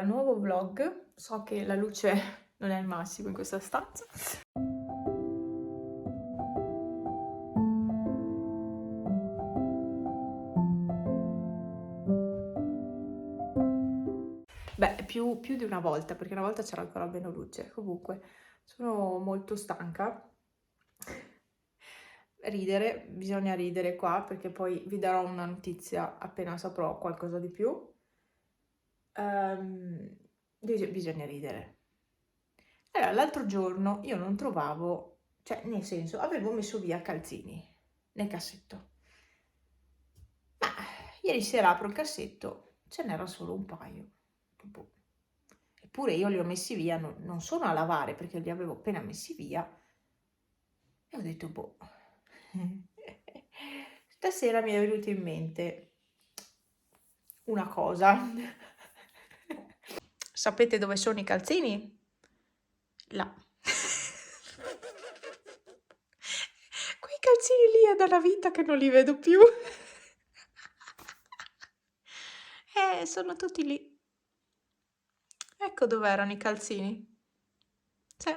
Nuovo vlog, so che la luce non è il massimo in questa stanza. Beh, più di una volta, perché una volta c'era ancora meno luce. Comunque, sono molto stanca. Bisogna ridere qua, perché poi vi darò una notizia appena saprò qualcosa di più. Bisogna ridere. Allora, l'altro giorno io non trovavo, cioè nel senso, avevo messo via calzini nel cassetto. Ma ieri sera apro il cassetto, ce n'era solo un paio. Boh. Eppure io li ho messi via, non sono a lavare perché li avevo appena messi via. E ho detto, boh. Stasera mi è venuto in mente una cosa. Sapete dove sono i calzini? Là. Quei calzini lì è dalla vita che non li vedo più. Sono tutti lì. Ecco dove erano i calzini. Sì.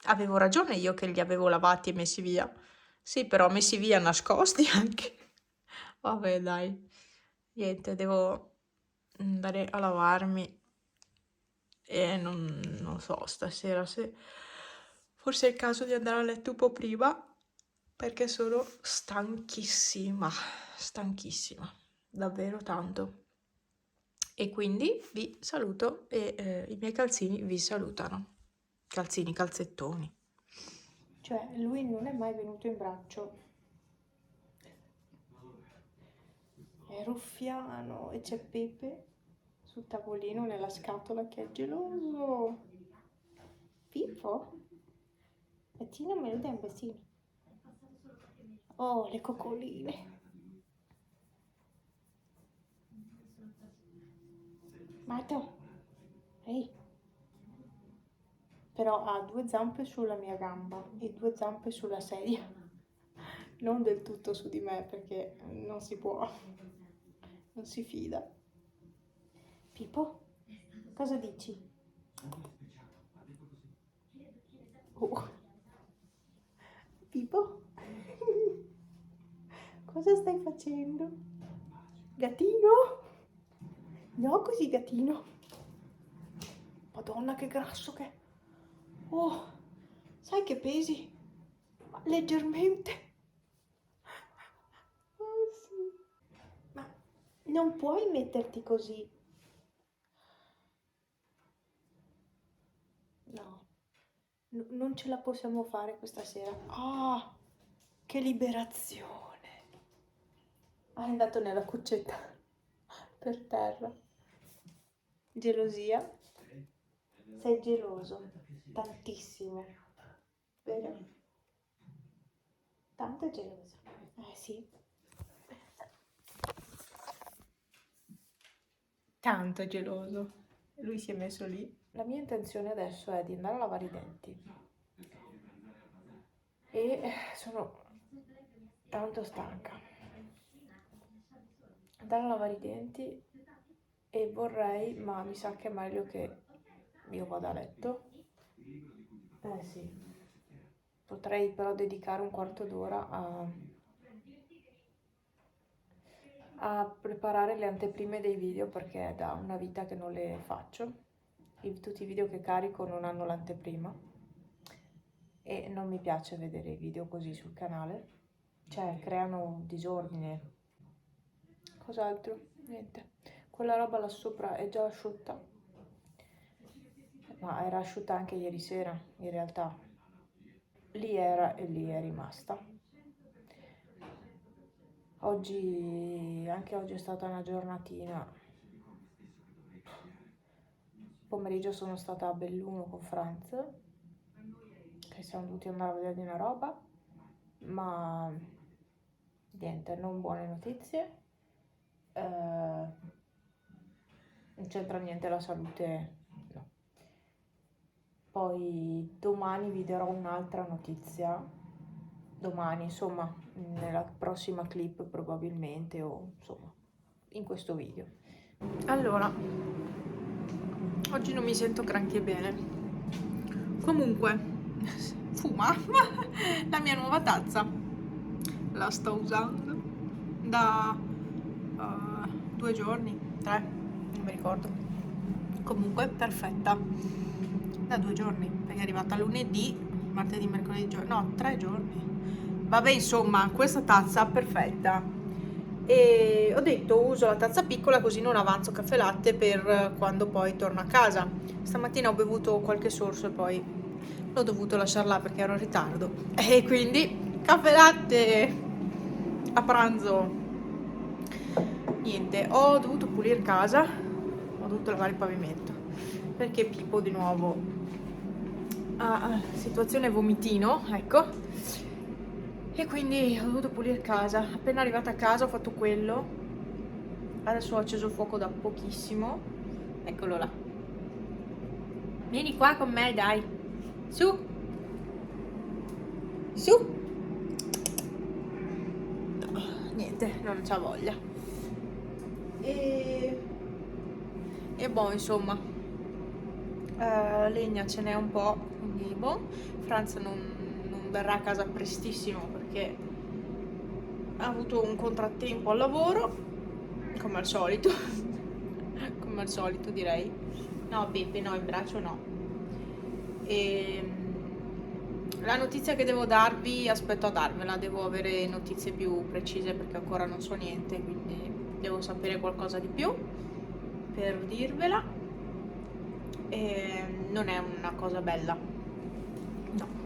Avevo ragione io che li avevo lavati e messi via. Sì, però messi via nascosti anche. Vabbè, dai. Niente, devo andare a lavarmi. E non so, stasera se forse è il caso di andare a letto un po' prima, perché sono stanchissima, stanchissima, davvero tanto. E quindi vi saluto e i miei calzini vi salutano. Calzini, calzettoni. Cioè, lui non è mai venuto in braccio. È ruffiano e c'è Pepe sul tavolino nella scatola che è geloso. Pippo? Pettino me lo dai un bestino. Oh, le coccoline. Mato. Ehi. Però ha due zampe sulla mia gamba e due zampe sulla sedia. Non del tutto su di me perché non si può. Non si fida. Pippo? Cosa dici? Oh. Pippo? Cosa stai facendo? Gattino? No, così gattino. Madonna che grasso che è. Oh, sai che pesi? Leggermente. Oh sì. Ma non puoi metterti così. No, non ce la possiamo fare questa sera. Ah, che liberazione. Ah, è andato nella cuccetta per terra. Gelosia? Sei geloso? Tantissimo, vero? Tanto geloso. Sì. Tanto geloso. Lui si è messo lì. La mia intenzione adesso è di andare a lavare i denti. E sono tanto stanca. Andare a lavare i denti e vorrei, ma mi sa che è meglio che io vada a letto. Sì. Potrei però dedicare un quarto d'ora a preparare le anteprime dei video perché è da una vita che non le faccio. Tutti i video che carico non hanno l'anteprima e non mi piace vedere i video così sul canale, cioè creano disordine. Cos'altro? Niente. Quella roba là sopra è già asciutta, ma era asciutta anche ieri sera in realtà. Lì era e lì è rimasta. Anche oggi è stata una giornatina. Pomeriggio sono stata a Belluno con Franz, che siamo dovuti andare a vedere una roba, ma niente, non buone notizie. Non c'entra niente la salute, no. Poi domani vi darò un'altra notizia, domani insomma, nella prossima clip probabilmente, o insomma, in questo video. Allora, oggi non mi sento granché bene. Comunque, fuma la mia nuova tazza. La sto usando da 2 giorni, 3, non mi ricordo. Comunque, perfetta. Da 2 giorni, perché è arrivata lunedì, martedì, mercoledì, no, 3 giorni. Vabbè, insomma, questa tazza perfetta. E ho detto uso la tazza piccola così non avanzo caffè latte per quando poi torno a casa. Stamattina ho bevuto qualche sorso e poi l'ho dovuto lasciare là perché ero in ritardo. E quindi caffè latte a pranzo. Niente, ho dovuto pulire casa, ho dovuto lavare il pavimento perché Pippo di nuovo ha situazione vomitino, ecco. E quindi ho dovuto pulire casa. Appena arrivata a casa ho fatto quello. Adesso ho acceso il fuoco da pochissimo. Eccolo là. Vieni qua con me, dai. Su. Su. No, niente, non c'ha voglia. E boh, insomma. Legna ce n'è un po'. Quindi boh. Franz non verrà a casa prestissimo perché ha avuto un contrattempo al lavoro, come al solito. Come al solito direi. No, Pepe no, in braccio no. E la notizia che devo darvi, aspetto a darvela, devo avere notizie più precise perché ancora non so niente, quindi devo sapere qualcosa di più per dirvela. E non è una cosa bella, no.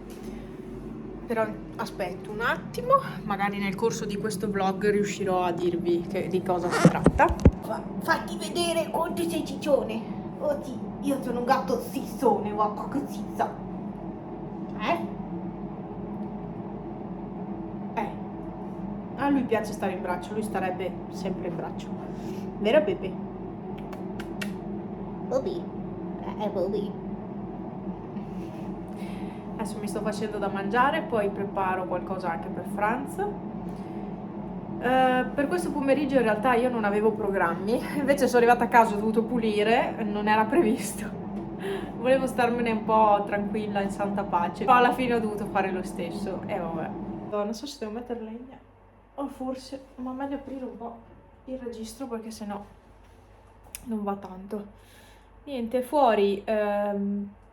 Però aspetto un attimo, magari nel corso di questo vlog riuscirò a dirvi di cosa si tratta. Fatti vedere quanto sei ciccione. Oh sì, io sono un gatto sissone, guarda che zizza. A lui piace stare in braccio, lui starebbe sempre in braccio. Vero Pepe? Bobby. Bobby. Adesso mi sto facendo da mangiare, poi preparo qualcosa anche per Franz. Per questo pomeriggio in realtà io non avevo programmi, invece sono arrivata a casa, ho dovuto pulire, non era previsto. Volevo starmene un po' tranquilla, in santa pace, ma alla fine ho dovuto fare lo stesso, e vabbè. Non so se devo mettere legna, o forse, ma meglio aprire un po' il registro perché sennò non va tanto. Niente, fuori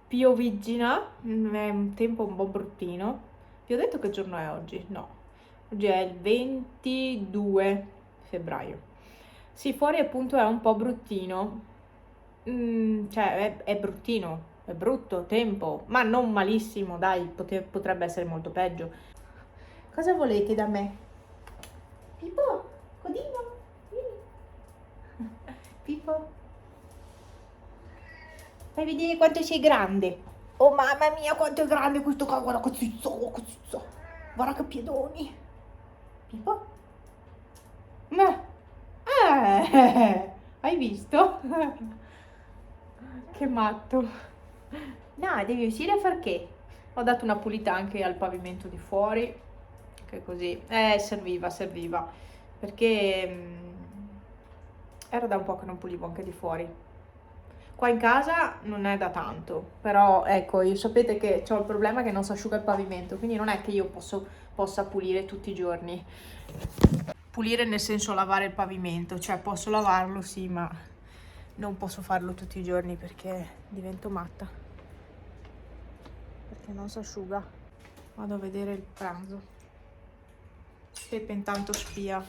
pioviggina, è un tempo un po' bruttino. Vi ho detto che giorno è oggi? No. Oggi è il 22 febbraio. Sì, fuori appunto è un po' bruttino. Cioè, è bruttino, è brutto tempo, ma non malissimo, dai, potrebbe essere molto peggio. Cosa volete da me? Pippo, codino, vieni. Pippo, fai vedere quanto sei grande. Oh mamma mia, quanto è grande questo qua, guarda che zizzo, guarda che piedoni. Pippo? Hai visto? Che matto. No, devi uscire a far che? Ho dato una pulita anche al pavimento di fuori, che così, serviva, perché era da un po' che non pulivo anche di fuori. Qua in casa non è da tanto, però ecco, sapete che ho il problema che non si asciuga il pavimento, quindi non è che io possa pulire tutti i giorni. Pulire nel senso lavare il pavimento, cioè posso lavarlo sì, ma non posso farlo tutti i giorni perché divento matta, perché non si asciuga. Vado a vedere il pranzo. Pepe intanto spia.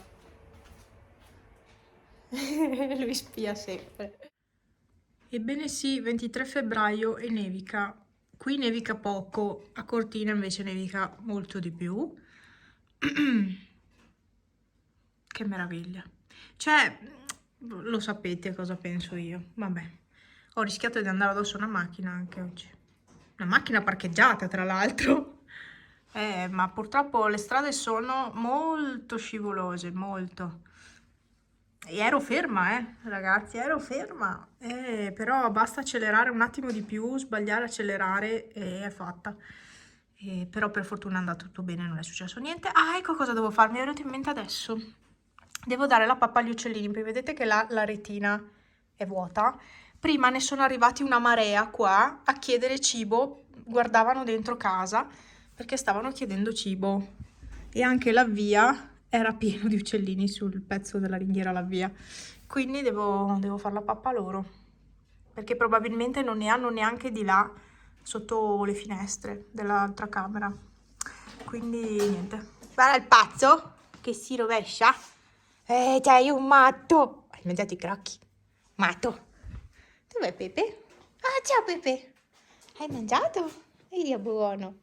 Lui spia sempre. Ebbene sì, 23 febbraio e nevica. Qui nevica poco, a Cortina invece nevica molto di più. Che meraviglia. Cioè, lo sapete cosa penso io. Vabbè, ho rischiato di andare addosso a una macchina anche oggi. Una macchina parcheggiata, tra l'altro. Ma purtroppo le strade sono molto scivolose, molto. E ero ferma, ragazzi, ero ferma. Però basta accelerare un attimo di più, sbagliare, accelerare e è fatta. Però per fortuna è andato tutto bene, non è successo niente. Ah, ecco cosa devo farmi, è venuto in mente adesso. Devo dare la pappa agli uccellini, perché vedete che la retina è vuota. Prima ne sono arrivati una marea qua a chiedere cibo, guardavano dentro casa perché stavano chiedendo cibo. E anche l'avvia era pieno di uccellini sul pezzo della ringhiera l'avvia. Quindi devo fare la pappa loro, perché probabilmente non ne hanno neanche di là sotto le finestre dell'altra camera. Quindi niente. Guarda il pazzo che si rovescia. Sei un matto. Hai mangiato i crocchi? Matto. Dov'è Pepe? Ah, ciao Pepe. Hai mangiato? Eri buono.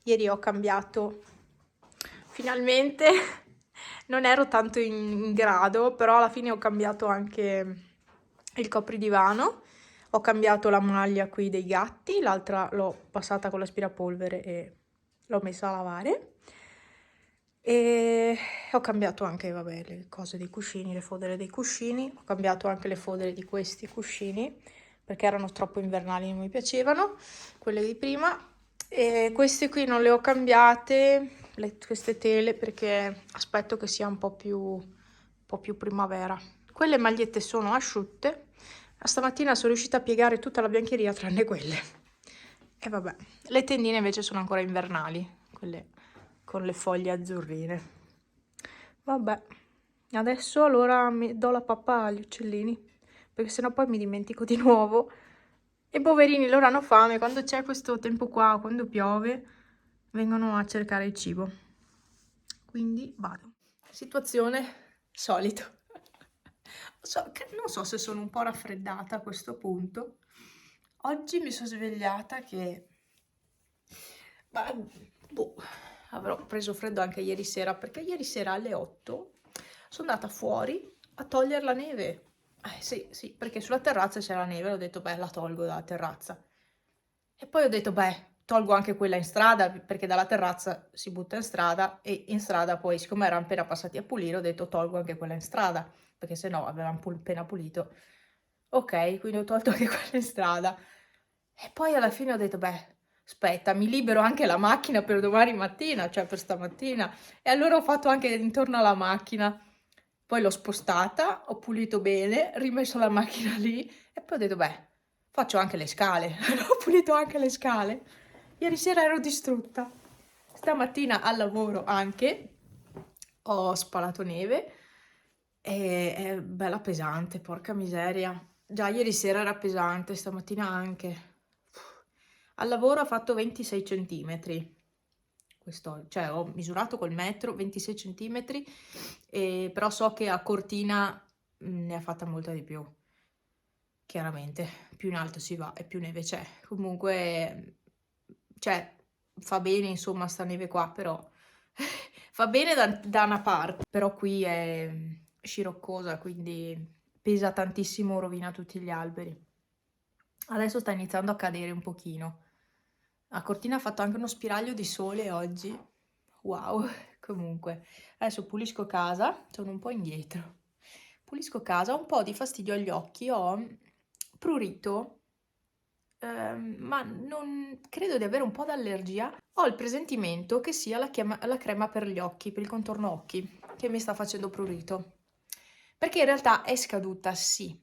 Ieri ho cambiato. Finalmente non ero tanto in grado, però alla fine ho cambiato anche il copridivano. Ho cambiato la maglia qui dei gatti, l'altra l'ho passata con l'aspirapolvere e l'ho messa a lavare. E ho cambiato anche, vabbè, le cose dei cuscini, le fodere dei cuscini. Ho cambiato anche le fodere di questi cuscini perché erano troppo invernali, non mi piacevano, quelle di prima. E queste qui non le ho cambiate, queste tele, perché aspetto che sia un po' più primavera. Quelle magliette sono asciutte. Stamattina sono riuscita a piegare tutta la biancheria tranne quelle. E vabbè, le tendine invece sono ancora invernali, quelle con le foglie azzurrine. Vabbè, adesso allora mi do la pappa agli uccellini, perché sennò poi mi dimentico di nuovo. E poverini, loro hanno fame, quando c'è questo tempo qua, quando piove, vengono a cercare il cibo. Quindi vado. Situazione solito. Non so se sono un po' raffreddata a questo punto. Oggi mi sono svegliata che... boh, avrò preso freddo anche ieri sera, perché ieri sera alle 8 sono andata fuori a togliere la neve. Sì, perché sulla terrazza c'era la neve, ho detto, beh, la tolgo dalla terrazza. E poi ho detto, beh, tolgo anche quella in strada, perché dalla terrazza si butta in strada, e in strada poi, siccome erano appena passati a pulire, ho detto, tolgo anche quella in strada, perché se no avevamo appena pulito. Ok, quindi ho tolto anche quella in strada. E poi alla fine ho detto, beh, aspetta, mi libero anche la macchina per domani mattina, cioè per stamattina. E allora ho fatto anche intorno alla macchina. Poi l'ho spostata, ho pulito bene, rimesso la macchina lì e poi ho detto, beh, faccio anche le scale. Ho pulito anche le scale. Ieri sera ero distrutta. Stamattina al lavoro anche ho spalato neve e è bella pesante, porca miseria. Già ieri sera era pesante, stamattina anche. Al lavoro ho fatto 26 centimetri. Cioè ho misurato col metro 26 centimetri, però so che a Cortina ne ha fatta molta di più. Chiaramente, più in alto si va e più neve c'è. Comunque, cioè, fa bene insomma sta neve qua, però fa bene da una parte, però qui è sciroccosa, quindi pesa tantissimo, rovina tutti gli alberi. Adesso sta iniziando a cadere un pochino. A Cortina ha fatto anche uno spiraglio di sole oggi. Wow, comunque. Adesso pulisco casa, sono un po' indietro. Pulisco casa, ho un po' di fastidio agli occhi, ho prurito, ma non credo di avere un po' d'allergia. Ho il presentimento che sia la crema per gli occhi, per il contorno occhi, che mi sta facendo prurito. Perché in realtà è scaduta, sì,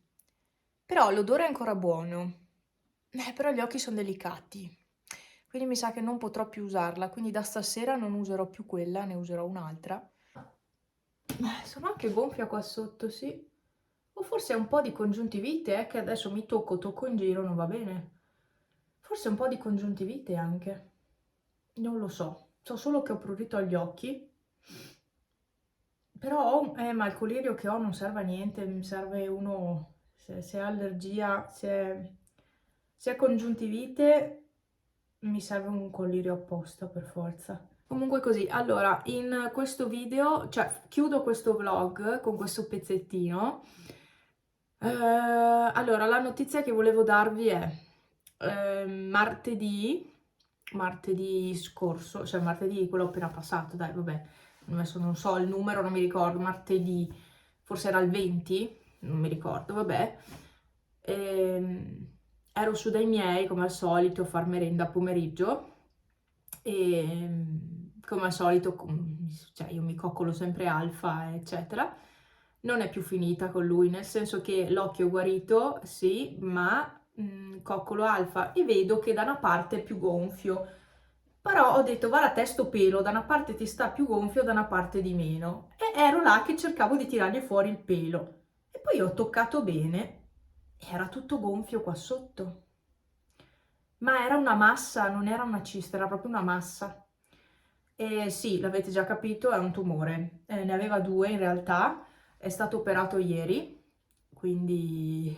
però l'odore è ancora buono. Però gli occhi sono delicati, quindi mi sa che non potrò più usarla, quindi da stasera non userò più quella, ne userò un'altra. Sono anche gonfia qua sotto, sì. O forse è un po' di congiuntivite, che adesso mi tocco in giro, non va bene. Forse un po' di congiuntivite anche. Non lo so. So solo che ho prurito agli occhi. Però, ma il colirio che ho non serve a niente, mi serve uno... Se ha allergia, se ha congiuntivite, mi serve un collirio apposta per forza. Comunque così, allora, in questo video, cioè chiudo questo vlog con questo pezzettino. Allora, la notizia che volevo darvi è martedì scorso, cioè martedì quello appena passato, dai, vabbè, adesso non so il numero, non mi ricordo, martedì, forse era il 20, non mi ricordo, vabbè. Ero su dai miei, come al solito, a far merenda a pomeriggio e come al solito, cioè io mi coccolo sempre Alfa, eccetera. non è più finita con lui, nel senso che l'occhio è guarito, sì, ma coccolo alfa, e vedo che da una parte è più gonfio. Però ho detto, guarda te sto pelo, da una parte ti sta più gonfio, da una parte di meno. E ero là che cercavo di tirargli fuori il pelo. E poi ho toccato bene, e era tutto gonfio qua sotto. Ma era una massa, non era una cista, era proprio una massa. E sì, l'avete già capito, è un tumore. Ne aveva due in realtà, è stato operato ieri, quindi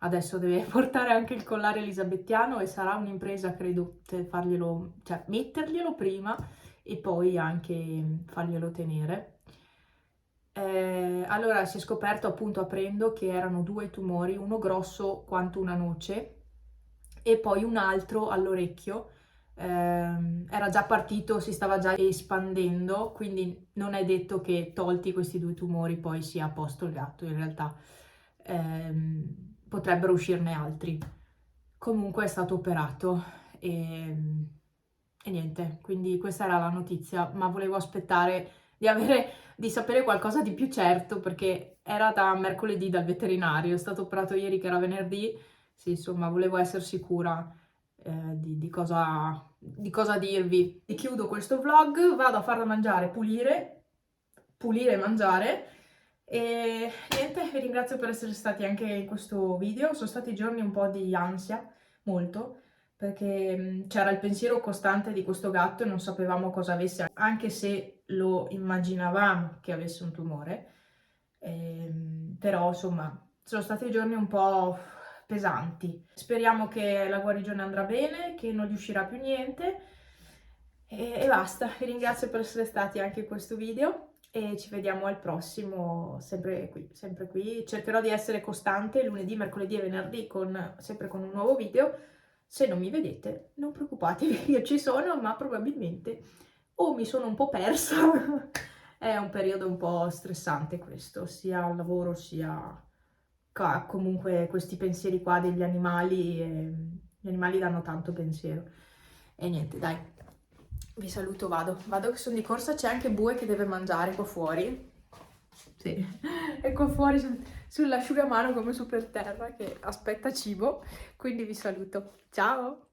adesso deve portare anche il collare elisabettiano e sarà un'impresa, credo, farglielo, cioè metterglielo prima e poi anche farglielo tenere. Allora si è scoperto appunto aprendo che erano due tumori, uno grosso quanto una noce e poi un altro all'orecchio. Era già partito, si stava già espandendo, quindi non è detto che tolti questi due tumori poi sia a posto il gatto, in realtà potrebbero uscirne altri. Comunque è stato operato e, e niente, quindi questa era la notizia, ma volevo aspettare di sapere qualcosa di più certo perché era da mercoledì dal veterinario, è stato operato ieri che era venerdì, sì, insomma, volevo essere sicura di cosa dirvi. E chiudo questo vlog, vado a farla mangiare, pulire e mangiare. E niente, vi ringrazio per essere stati anche in questo video. Sono stati giorni un po' di ansia, molto, perché c'era il pensiero costante di questo gatto e non sapevamo cosa avesse, anche se lo immaginavamo che avesse un tumore. Però insomma, sono stati giorni un po' pesanti. Speriamo che la guarigione andrà bene, che non gli uscirà più niente e basta. Vi ringrazio per essere stati anche in questo video e ci vediamo al prossimo, sempre qui, sempre qui. Cercherò di essere costante lunedì, mercoledì e venerdì sempre con un nuovo video. Se non mi vedete, non preoccupatevi, io ci sono, ma probabilmente o mi sono un po' persa. È un periodo un po' stressante questo, sia al lavoro sia comunque questi pensieri qua degli animali. Gli animali danno tanto pensiero. E niente, dai, vi saluto, vado che sono di corsa, c'è anche Bue che deve mangiare qua fuori. Sì, è qua fuori sull'asciugamano come su per terra che aspetta cibo, quindi vi saluto. Ciao!